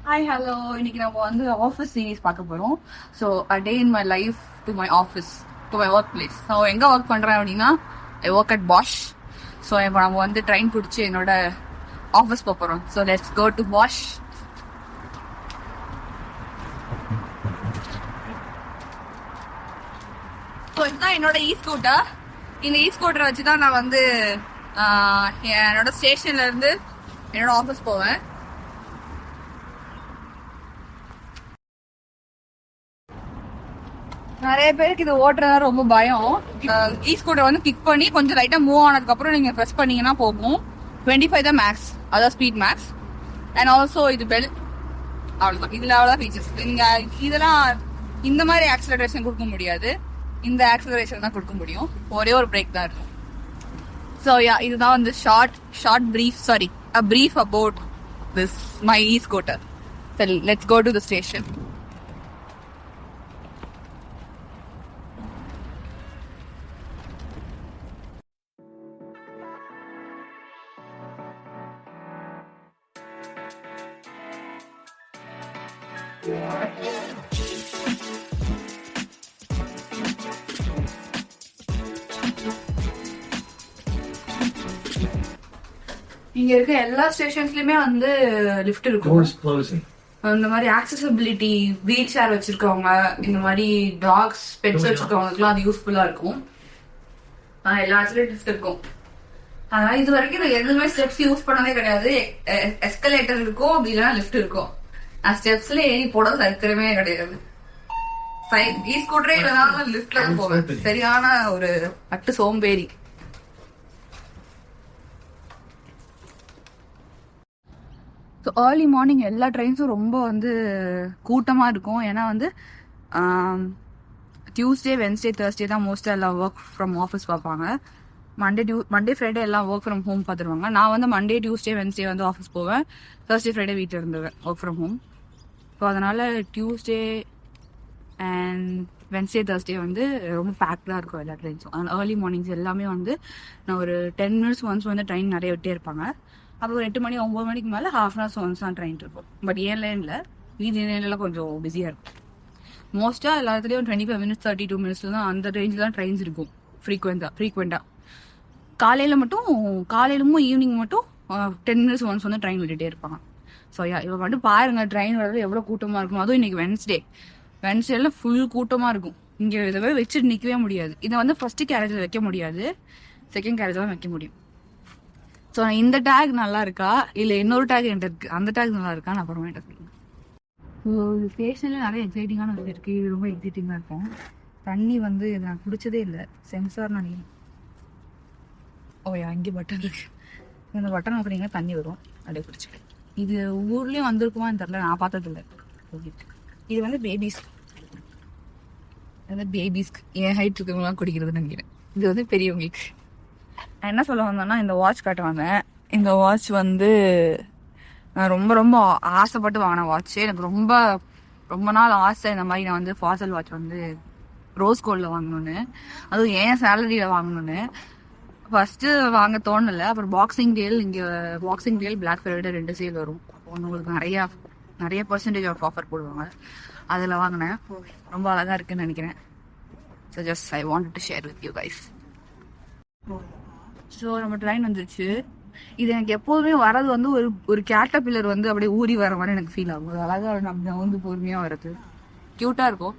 Hi hello, இன்னைக்கு நம்ம வந்து ஆஃபீஸ் சீரீஸ் பார்க்க போகிறோம். So a day in my life to my office, to my workplace. So எங்கே ஒர்க் பண்ணுறேன் அப்படின்னா, I work at Bosch. So இப்போ நம்ம வந்து ட்ரெயின் பிடிச்சி என்னோட ஆஃபீஸ் போக போகிறோம். So let's go to Bosch. So இதுதான் என்னோட இ ஸ்கூட்டர். இந்த இ ஸ்கூட்டரை வச்சு தான் நான் வந்து என்னோட ஸ்டேஷன்ல இருந்து என்னோட ஆஃபீஸ் போவேன். நிறைய பேருக்கு இது ஓட்டுறதா ரொம்ப பயம். இ ஸ்கூட்டர் வந்து கிக் பண்ணி கொஞ்சம் லைட்டா மூவ் ஆனதுக்கு அப்புறம் நீங்க ப்ரெஸ் பண்ணீங்கன்னா போகும். 25 தான் மேக்ஸ், அதான் ஸ்பீட் மேக்ஸ். அண்ட் ஆல்சோ இது பெல், அவ்வளவுதான். இதுல அவ்வளவுதான் ஃபீச்சர்ஸ். நீங்க இதெல்லாம் இந்த மாதிரி ஆக்சிலரேஷன் கொடுக்க முடியாது, இந்த ஆக்சிலரேஷன் தான் கொடுக்க முடியும். ஒரே ஒரு பிரேக் தான் இருக்கும். ஸோ யா, இதுதான் வந்து short brief about this my e scooter. சரி, let's go to the station. இங்க இருக்க எல்லா ஸ்டேஷன்ஸ்லயுமே வந்து லிஃப்ட் இருக்கும். இந்த மாதிரி ஆக்சசிபிலிட்டி, வீல் சேர் வச்சிருக்கவங்க, இந்த மாதிரி டாக்ஸ், பெட்ஸ் வச்சிருக்கவங்களுக்குலாம் அது யூஸ்ஃபுல்லா இருக்கும். எல்லா இடத்துலயும் லிஃப்ட் இருக்கும். அதனால இது வரைக்கும் நான் எதுவுமே ஸ்டெப்ஸ் யூஸ் பண்ணதே கிடையாது. எஸ்கலேட்டர் இருக்கும், அப்படி இல்லைன்னா லிஃப்ட் இருக்கும். நான் ஸ்டெப்ஸ்ல ஏறி போட சரித்திரமே கிடையாது. இ ஸ்கூட்டரே இல்லைனாலும் லிஃப்ட்ல போவேன். சரியான ஒரு அட்டு சோம்பேறி. ஸோ ஏர்லி மார்னிங் எல்லா ட்ரெயின்ஸும் ரொம்ப வந்து கூட்டமாக இருக்கும். ஏன்னா வந்து டியூஸ்டே, வென்ஸ்டே, தேர்ஸ்டே தான் மோஸ்ட்டாக எல்லாம் ஒர்க் ஃப்ரம் ஆஃபீஸ் பார்ப்பாங்க. மண்டே ஃப்ரைடே எல்லாம் ஒர்க் ஃப்ரம் ஹோம் பார்த்துருவாங்க. நான் வந்து மண்டே, டியூஸ்டே, வென்ஸ்டே வந்து ஆஃபீஸ் போவேன். தேர்ஸ்டே, ஃப்ரைடே வீட்டில் இருந்துவேன் ஒர்க் ஃப்ரம் ஹோம். ஸோ அதனால் டியூஸ்டே அண்ட் வென்ஸ்டே, தேர்ஸ்டே வந்து ரொம்ப பேக்டாக இருக்கும் எல்லா ட்ரெயின்ஸும். அதனால் ஏர்லி மார்னிங்ஸ் எல்லாமே வந்து நான் ஒரு 10 minutes ஒன்ஸ் வந்து ட்ரெயின் நிறைய விட்டே இருப்பாங்க. அப்புறம் ஒரு 8 மணி 9 மணிக்கு மேலே ஹாஃப் அன் ஹவர்ஸ் ஒன்ஸ் தான் ட்ரெயின் இருக்கும். பட் ஏன் லைனில் மீதி லைன்லாம் கொஞ்சம் பிஸியாக இருக்கும். மோஸ்ட்டாக எல்லாத்துலேயும் 25 minutes 32 minutes தான் அந்த ரேஞ்சில் தான் ட்ரெயின்ஸ் இருக்கும் ஃப்ரீக்வெண்ட்டாக. காலையிலும் ஈவினிங் மட்டும் 10 minutes ஒன்ஸ் வந்து ட்ரெயின் விட்டுட்டே இருப்பாங்க. ஸோ இப்போ மட்டும் பாருங்க, ட்ரெயின் வரது எவ்வளோ கூட்டமாக இருக்கும். அதுவும் இன்னைக்கு வென்ஸ்டேல ஃபுல் கூட்டமாக இருக்கும். இங்கே இதை வச்சுட்டு நிற்கவே முடியாது. இதை வந்து ஃபர்ஸ்ட் கேரேஜில் வைக்க முடியாது, செகண்ட் கேரேஜ் தான் வைக்க முடியும். ஸோ இந்த டேக் நல்லா இருக்கா இல்லை இன்னொரு டேக் என்கிட்ட இருக்கு, அந்த டேக் நல்லா இருக்கா நான் அப்புறமா சொல்லுவேன். ஸோ ஸ்டேஷன்ல நிறைய எக்ஸைட்டிங்கான விஷயம் இருக்கு. இது ரொம்ப எக்ஸைட்டிங்காக இருக்கும். தண்ணி வந்து இதை நான் குடிச்சதே இல்லை, சென்சார் நான் ஓயா இங்கே பட்டன் இருக்கு. இந்த பட்டன் அப்படிங்கன்னா தண்ணி வரும், அப்படியே குடிச்சுக்கேன். இது ஊர்லேயும் வந்திருக்குமான்னு தெரியல, நான் பார்த்தது இல்லை. இது வந்து பேபிஸ்க்கு என் ஹைட் இருக்கவங்களாம் குடிக்கிறதுன்னு நினைக்கிறேன். இது வந்து பெரியவங்களுக்கு. நான் என்ன சொல்ல வந்தேன்னா, இந்த வாட்ச் காட்ட வந்தேன். இந்த வாட்ச் வந்து நான் ரொம்ப ரொம்ப ஆசைப்பட்டு வாங்கின வாட்ச். எனக்கு ரொம்ப ரொம்ப நாள் ஆசை இந்த மாதிரி நான் வந்து ஃபாசல் வாட்ச் வந்து ரோஸ் கோல்டில் வாங்கணுன்னு, அதுவும் ஏன் சேலரியில் வாங்கணுன்னு. ஃபர்ஸ்ட்டு வாங்க தோணலை. அப்புறம் Boxing Day Black Friday 2 sale வரும். உங்களுக்கு நிறைய பர்சன்டேஜ் ஆஃப் ஆஃபர் போடுவாங்க. அதில் வாங்கினேன். ரொம்ப அழகாக இருக்குன்னு நினைக்கிறேன். So just I want to share with you guys. So நம்ம ட்ரெயின் வந்துருச்சு. இது எனக்கு எப்போதுமே வரது வந்து ஒரு கேட்டபில்லர் வந்து அப்படியே ஊறி வர மாதிரி எனக்கு ஃபீல் ஆகும். அது அழகாக நம்ம வந்து பொறுமையாக வரது க்யூட்டாக இருக்கும்.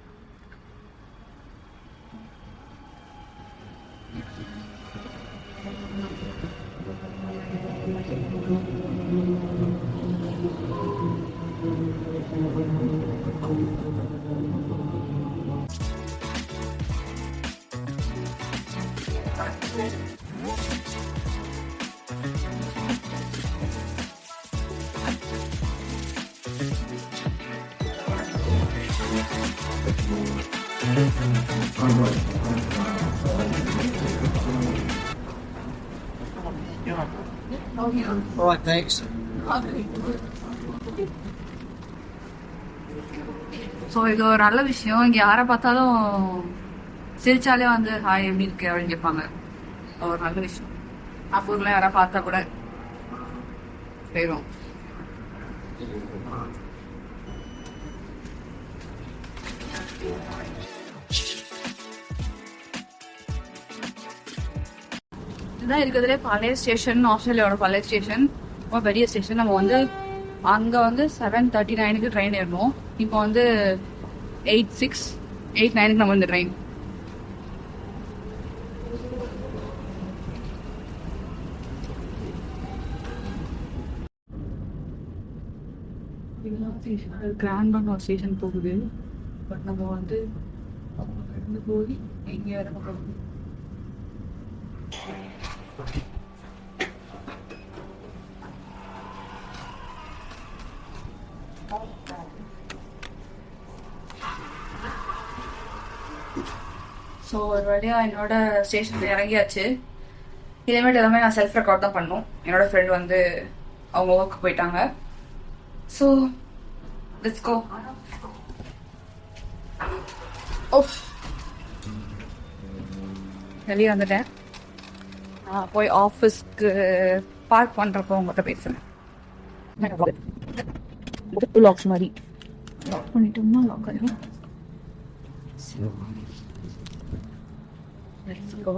All right, thanks. ஸோ இது ஒரு நல்ல விஷயம். இங்கே யாரை பார்த்தாலும் சிரிச்சாலே வந்து ஹாய் எப்படி இருக்கு அப்படின்னு கேட்பாங்க. ஒரு நல்ல விஷயம். அப்பூர்ல யாராவது பார்த்தா கூட போயிடும். இதுதான் இருக்கிறதுலே பழைய ஸ்டேஷன், ஆஸ்திரேலியாவோட பழைய ஸ்டேஷன். ரொம்ப பெரிய ஸ்டேஷன். நம்ம வந்து அங்கே வந்து 7:39 ட்ரெயின் ஏறணும். இப்போ வந்து 8:06, 8:09 நம்ம இந்த ட்ரெயின். கிராண்ட் ஒரு ஸ்டேஷன் போகுது. பட் நம்ம வந்து போய் எங்கே இறங்க போகுது. ஸோ ஒரு வழியாக என்னோட ஸ்டேஷனில் இறங்கியாச்சு. இனிமேட்டு எல்லாமே நான் செல்ஃப் ரெக்கார்ட் தான் பண்ணோம். என்னோட ஃப்ரெண்ட் வந்து அவங்க ஒர்க்கு போயிட்டாங்க. So let's go. வெளியே வந்துட்டேன். நான் போய் ஆஃபீஸ்க்கு பார்க் பண்ணுறப்போ உங்கள்கிட்ட பேசுகிறேன். லாக்ஸ் மாதிரி லாக் பண்ணிட்டோம்னா லாக் ஆகிடும். Let's go.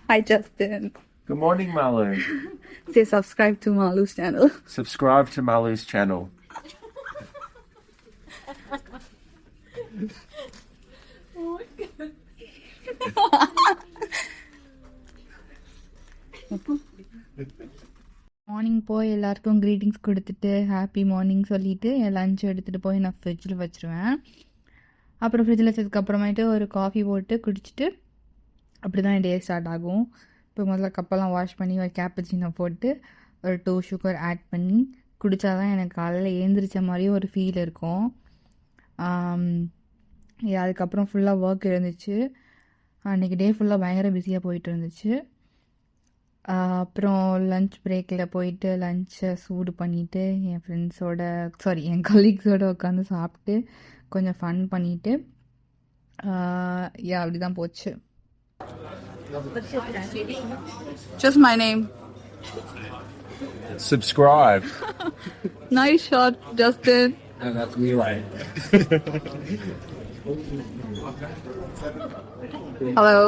Hi Justin. Good morning, Malu. Say subscribe to Malu's channel. Subscribe to Malu's channel. Morning போய் எல்லாருக்கும் க்ரீட்டிங்ஸ் கொடுத்துட்டு ஹாப்பி மார்னிங் சொல்லிவிட்டு என் லஞ்ச் எடுத்துகிட்டு போய் நான் ஃப்ரிட்ஜில் வச்சுருவேன். அப்புறம் ஃப்ரிட்ஜில் வச்சதுக்கப்புறமேட்டு ஒரு காஃபி போட்டு குடிச்சிட்டு அப்படி தான் என் டே ஸ்டார்ட் ஆகும். இப்போ முதல்ல கப்பெல்லாம் வாஷ் பண்ணி ஒரு கேப்பச்சினோ போட்டு ஒரு 2 சுகர் ஆட் பண்ணி குடித்தா தான் எனக்கு காலையில் ஏந்திரிச்ச மாதிரியும் ஒரு ஃபீல் இருக்கும். அதுக்கப்புறம் ஃபுல்லாக ஒர்க் இருந்துச்சு. அன்றைக்கி டே ஃபுல்லாக பயங்கர பிஸியாக போயிட்டு இருந்துச்சு. அப்புறம் லன்ச் பிரேக்கில் போயிட்டு லன்ச்சை சூடு பண்ணிவிட்டு என் ஃப்ரெண்ட்ஸோட என் கலீக்ஸோடு உட்காந்து சாப்பிட்டு கொஞ்சம் ஃபன் பண்ணிவிட்டு அப்படி தான் போச்சு. Just my name. Subscribe. Nice shot, Justin. And that's me, right? Hello.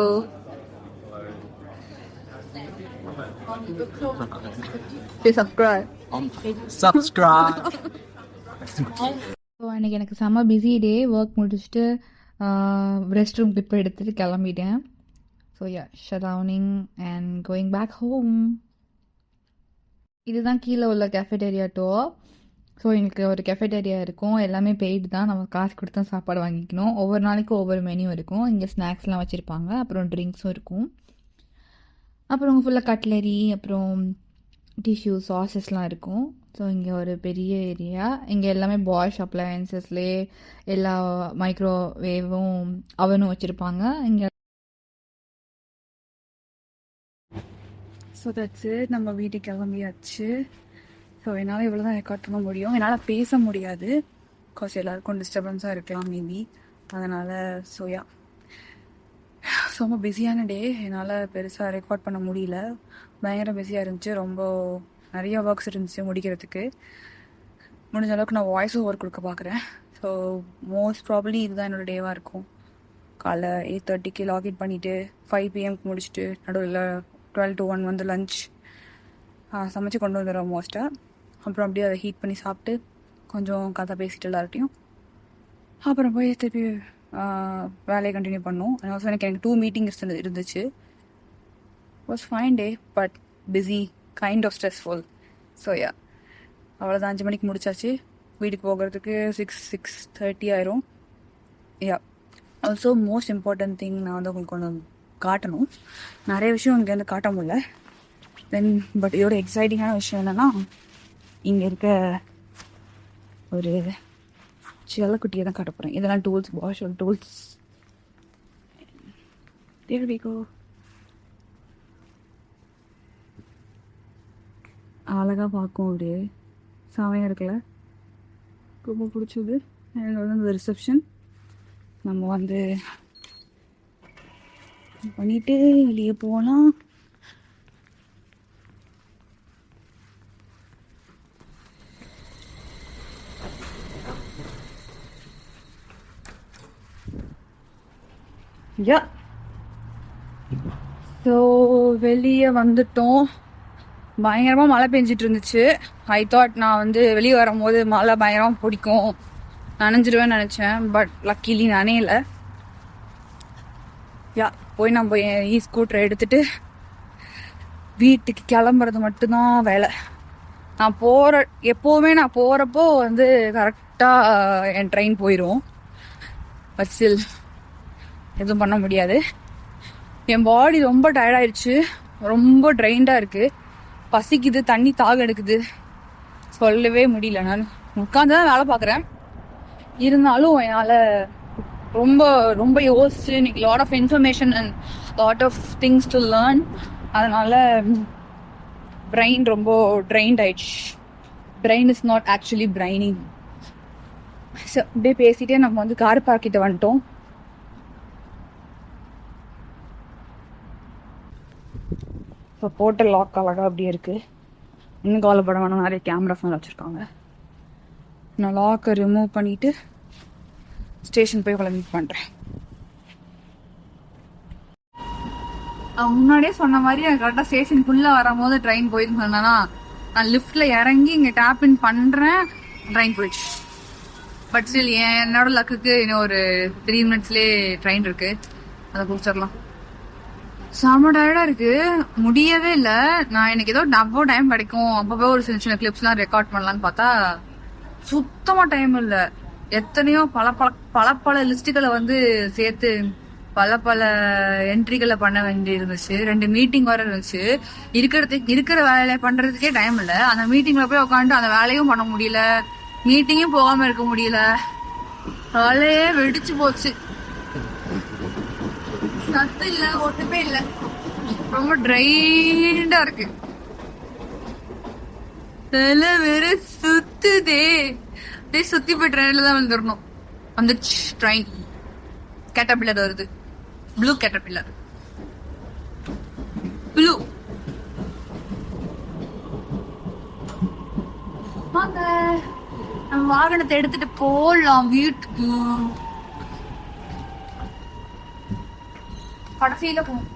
Please subscribe. Subscribe. So அன்றைக்கி எனக்கு செம்ம பிஸி டே. ஒர்க் முடிச்சுட்டு ரெஸ்ட் ரூம் இப்போ எடுத்துகிட்டு கிளம்பிட்டேன். So shutting down and going back home. இதுதான் கீழே உள்ள கேஃபேட்டேரியா டோர். ஸோ எங்களுக்கு ஒரு கேஃபேட்டேரியா இருக்கும். எல்லாமே பெய்டு தான். நம்ம காசு கொடுத்து தான் சாப்பாடு வாங்கிக்கணும். ஒவ்வொரு நாளைக்கும் ஒவ்வொரு மெனு இருக்கும். இங்கே ஸ்நாக்ஸ்லாம் வச்சுருப்பாங்க. அப்புறம் ட்ரிங்க்ஸும் இருக்கும். அப்புறம் ஃபுல்லாக கட்லரி, அப்புறம் டிஷ்யூ, சாஸஸ்லாம் இருக்கும். ஸோ இங்கே ஒரு பெரிய ஏரியா. இங்கே எல்லாமே பாஷ் அப்ளையன்சஸ்லேயே எல்லா மைக்ரோவேவும் அவனும் வச்சுருப்பாங்க இங்கே. So that's it. நம்ம வீட்டுக்கு கிளம்பியாச்சு. ஸோ என்னால் இவ்வளோ தான் ரெக்கார்ட் பண்ண முடியும். என்னால் பேச முடியாது. பிகாஸ் எல்லாருக்கும் டிஸ்டர்பன்ஸாக இருக்கலாம் மேபி. அதனால் ரொம்ப பிஸியான டே. என்னால் பெருசாக ரெக்கார்ட் பண்ண முடியல. பயங்கர பிஸியாக இருந்துச்சு. ரொம்ப நிறைய ஒர்க்ஸ் இருந்துச்சு முடிக்கிறதுக்கு. முடிஞ்ச அளவுக்கு நான் வாய்ஸ் ஓவர் கொடுக்க பார்க்குறேன். ஸோ மோஸ்ட் ப்ராபப்ளி இதுதான் என்னோடய டேவாக இருக்கும். காலைல 8:30க்கு லாகின் பண்ணிவிட்டு 5 PM முடிச்சுட்டு நடுவில் 12 to 1 வந்து லஞ்ச் சமைச்சு கொண்டு வந்துடுறோம் மோஸ்ட்டாக. அப்புறம் அப்படியே அதை ஹீட் பண்ணி சாப்பிட்டு கொஞ்சம் கதை பேசிட்டு எல்லார்ட்டையும் அப்புறம் போய் திருப்பி வேலையை கண்டினியூ பண்ணோம். ஆல்சோ எனக்கு 2 மீட்டிங்ஸ் இருந்துச்சு. Was fine day but busy, kind of stressful. So அவ்வளோதான். 5 மணிக்கு முடிச்சாச்சு. வீட்டுக்கு போகிறதுக்கு 6:30 ஆயிரும். ஆல்சோ மோஸ்ட் இம்பார்ட்டன்ட் திங் நான் வந்து உங்களுக்கு ஒன்று காட்டணும். நிறைய விஷயம் இங்கேருந்து காட்ட முடியல. பட் இதோட எக்ஸைட்டிங்கான விஷயம் என்னென்னா இங்கே இருக்க ஒரு செல்லக்குட்டியை தான் காட்ட போகிறேன். இதெல்லாம் டூல்ஸ், வாஷோட டூல்ஸ். There we go. அழகாக பார்க்கும். அப்படியே செமையாக இருக்குல்ல, ரொம்ப பிடிச்சது. என்னோட வந்து ரிசப்ஷன். நம்ம வந்து பண்ணிட்டு வெளியே போகலாம். ஸோ வெளியே வந்துட்டோம். பயங்கரமா மழை பெஞ்சிட்டு இருந்துச்சு. ஐ தாட் நான் வந்து வெளியே வரும்போது மழை பயங்கரமா பிடிக்கும், நனைஞ்சிருவேன்னு நினைச்சேன். பட் லக்கிலி நனையல. போய் நம்ம ஸ்கூட்டரை எடுத்துட்டு வீட்டுக்கு கிளம்புறது மட்டும்தான் வேலை. நான் எப்போவுமே நான் போறப்போ வந்து கரெக்டா என் ட்ரெயின் போயிடும். பட் ஸ்டில் எதுவும் பண்ண முடியாது. என் பாடி ரொம்ப டயர்டாயிடுச்சு, ரொம்ப ட்ரைண்டா இருக்கு, பசிக்குது, தண்ணி தாக எடுக்குது, சொல்லவே முடியல. நான் உட்காந்து தான் வேலை பார்க்குறேன், இருந்தாலும் என்னால் ரொம்ப ரொம்ப யோசிச்சு இன்னைக்கு lot of information and lot of things to learn. அதனால பிரெயின் ரொம்ப ட்ரைன்ட் ஆயிடுச்சு. Brain is not actually braining. அப்படியே பேசிட்டே நம்ம வந்து கார் பார்க் கிட்ட வந்துட்டோம். இப்போ போட்ட லாக் அழகா அப்படியே இருக்கு. இன்னும் கவலைப்பட வேணாம், நிறைய கேமராஸ் மேலே வச்சிருக்காங்க. நான் லாக்கை ரிமூவ் பண்ணிட்டு ஸ்டேஷன் போய் உங்களை மீட் பண்றேன். முன்னாடியே சொன்ன மாதிரி கரெக்டாக ஸ்டேஷனுக்குள்ள வரும்போது ட்ரெயின் போயிருந்து சொன்னா, நான் லிஃப்ட்ல இறங்கி இங்கே டேப் இன் பண்றேன், ட்ரெயின் போயிடுச்சு. பட் ஸ்டில் என்னோட லக்குக்கு இன்னும் ஒரு 3 minutesலேயே ட்ரெயின் இருக்கு, அதை பிடிச்சிடலாம். செம்ம டயர்டா இருக்கு, முடியவே இல்லை. நான் எனக்கு ஏதோ டப்போ டைம் கிடைக்கும் அப்பவே ஒரு சின்ன சின்ன கிளிப்ஸ்லாம் ரெக்கார்ட் பண்ணலான்னு பார்த்தா சுத்தமா டைம் இல்லை. எத்தனையோ பல லிஸ்டுகளை வந்து சேர்த்து பல என்ட்ரிகளை பண்ண வேண்டி இருந்துச்சு. 2 மீட்டிங் வர இருந்துச்சு. இருக்கிற வேலையை பண்றதுக்கே டைம் இல்லை. அந்த மீட்டிங்ல போய் உட்காந்து அந்த வேலையும் பண்ண முடியல, மீட்டிங்கும் போகாம இருக்க முடியல. வேலையே வெடிச்சு போச்சு. சத்து இல்ல, ஒண்ணுமே இல்ல, ரொம்ப ட்ரைண்டா இருக்கு. தலை வேற சுத்துதே. சுத்தி போய் ட்ரெயின்ல தான் வந்துடணும். வந்துச்சு ட்ரெயின். கேட்டர்பில்லர் வருது, ப்ளூ கேட்டர்பில்லர், ப்ளூ. வாங்க நம்ம வாகனத்தை எடுத்துட்டு போலாம் வீட்டுக்கு. கடைசியில போகும்,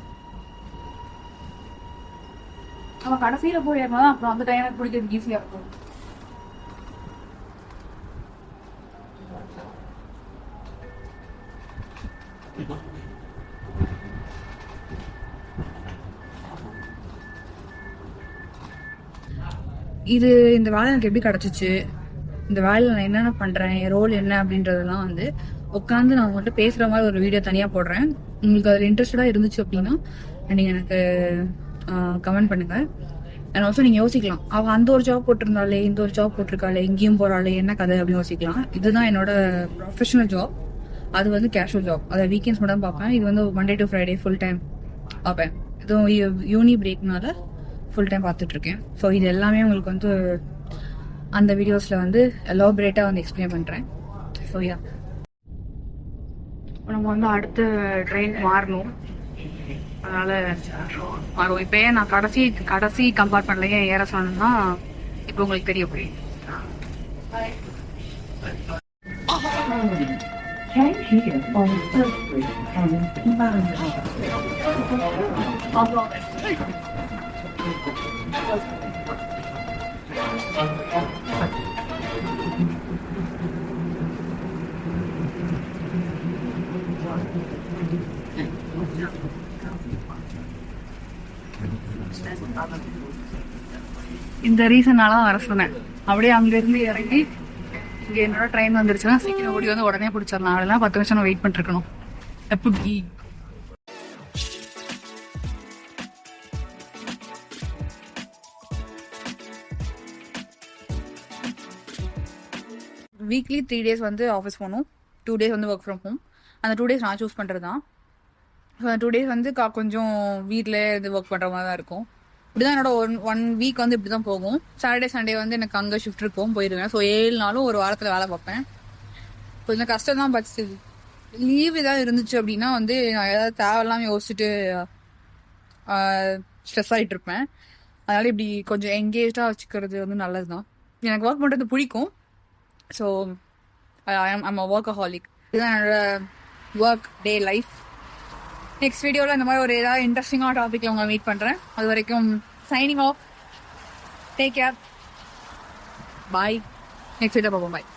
நம்ம கடைசியில போய் ஏறினாதான் அப்புறம் அந்த டைம் பிடிக்கிறதுக்கு ஈஸியா இருக்கும். இந்த வேலை எனக்கு எப்படி கிடைச்சிச்சு, இந்த வேலையில நான் என்னென்ன பண்றேன், என் ரோல் என்ன அப்படின்றதெல்லாம் வந்து உட்காந்து நான் உங்கள்கிட்ட பேசுற மாதிரி ஒரு வீடியோ தனியா போடுறேன். உங்களுக்கு அதில் இன்ட்ரெஸ்டடா இருந்துச்சு அப்படின்னா நீங்க எனக்கு கமெண்ட் பண்ணுங்க. அண்ட் ஆல்சோ நீங்க யோசிக்கலாம், அவ அந்த ஒரு ஜாப் போட்டிருந்தாலே, இந்த ஒரு ஜாப் போட்டிருக்காளே, எங்கேயும் போறாளே, என்ன கதை அப்படின்னு யோசிக்கலாம். இதுதான் என்னோட ப்ரொஃபஷனல் ஜாப். அது வந்து கேஷுவல் ஜாப், அதை வீக்கெண்ட்ஸ் மட்டும் பார்ப்பேன். இது வந்து Monday to Friday full time பார்ப்பேன். இதுவும் யூனி பிரேக்னால ஃபுல் டைம் பார்த்துட்டு இருக்கேன். ஸோ இது எல்லாமே உங்களுக்கு வந்து அந்த வீடியோஸில் வந்து எலாபரேட்டாக வந்து எக்ஸ்பிளைன் பண்ணுறேன். ஸோ யா, நம்ம வந்து அடுத்த ட்ரெயின் மாறணும், அதனால மாறுவோம். இப்போ ஏன் நான் கடைசி கம்பார்ட்மெண்ட்ல ஏன் ஏற சொன்னா இப்போ உங்களுக்கு தெரிய போய். இந்த ரீசனால தான் வர சொன்னேன். அப்படியே அங்க இருந்து இறங்கி இங்க என்னோட ட்ரெயின் வந்துருச்சுன்னா சீக்கிரம் ஓடி வந்து உடனே பிடிச்சிடலாம். அதெல்லாம் 10 நிமிஷம் வெயிட் பண்ணிட்டு இருக்கணும். எப்படி வீக்லி 3 days வந்து ஆஃபீஸ் போகணும், 2 days வந்து ஒர்க் ஃப்ரம் ஹோம். அந்த 2 days நான் சூஸ் பண்ணுறது தான். ஸோ அந்த 2 days வந்து கொஞ்சம் வீட்டில் இது ஒர்க் பண்ணுற மாதிரி தான் இருக்கும். இப்படிதான் என்னோட ஒன் வீக் வந்து இப்படி தான் போகும். சாட்டர்டே சண்டே வந்து எனக்கு அங்கே ஷிஃப்ட் இருக்கும், போயிடுவேன். ஸோ 7 நாளும் ஒரு வாரத்தில் வேலை பார்ப்பேன். கொஞ்சம் கஷ்டம் தான், பட் லீவ் ஏதாவது இருந்துச்சு அப்படின்னா வந்து நான் ஏதாவது தேவையில்லாம யோசிச்சுட்டு ஸ்ட்ரெஸ் ஆகிட்டு இருப்பேன். அதனால இப்படி கொஞ்சம் எங்கேஜாக வச்சுக்கிறது வந்து நல்லது தான். எனக்கு ஒர்க் பண்ணுறது பிடிக்கும். So I'm a workaholic. இதுதான் என்னோட ஒர்க் டே லைஃப். நெக்ஸ்ட் வீடியோவில் இந்த மாதிரி ஒரு ஏதாவது இன்ட்ரெஸ்டிங்கான டாப்பிக்கில் உங்களை மீட் பண்ணுறேன். அது வரைக்கும் signing off. Take care. Bye. Next video பார்ப்போம். பாய்.